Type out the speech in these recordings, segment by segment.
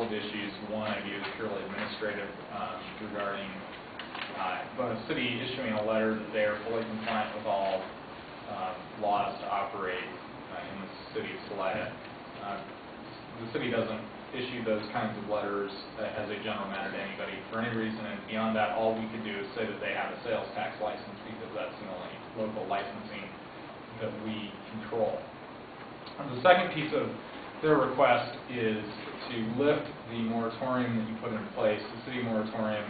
couple of issues. One I view as purely administrative regarding when a city issuing a letter that they are fully compliant with all laws to operate in the city of Salida. The city doesn't issue those kinds of letters as a general matter to anybody for any reason, and beyond that, all we could do is say that they have a sales tax license because that's the only local licensing that we control. And the second piece of their request is to lift the moratorium that you put in place, the city moratorium,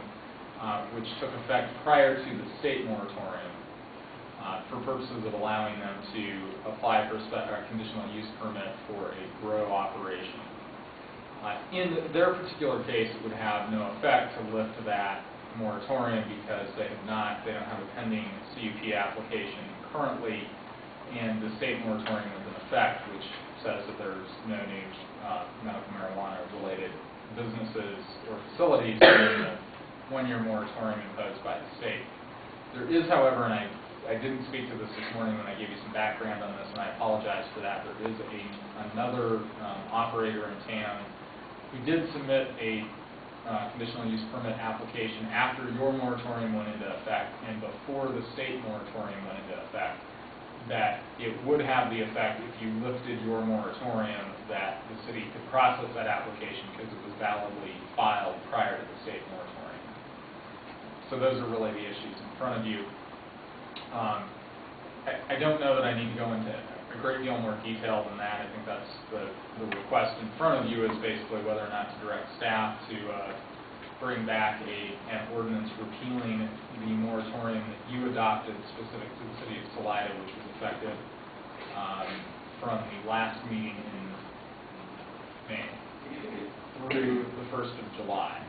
which took effect prior to the state moratorium, for purposes of allowing them to apply for a conditional use permit for a grow operation. In their particular case, it would have no effect to lift that moratorium because they don't have a pending CUP application currently, and the state moratorium is in effect, which says that there's no new medical marijuana-related businesses or facilities during the one-year moratorium imposed by the state. There is, however, and I didn't speak to this morning when I gave you some background on this, and I apologize for that. There is another operator in town who did submit a conditional use permit application after your moratorium went into effect and before the state moratorium went into effect, that it would have the effect if you lifted your moratorium that the city could process that application because it was validly filed prior to the state moratorium. So those are really the issues in front of you. I don't know that I need to go into a great deal more detail than that. I think that's the request in front of you is basically whether or not to direct staff to bring back an ordinance repealing the moratorium that you adopted specific to the city of Salida, which was effective from the last meeting in May through the 1st of July.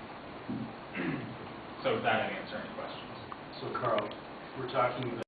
So with that, I answer any questions. So Carl, we're talking about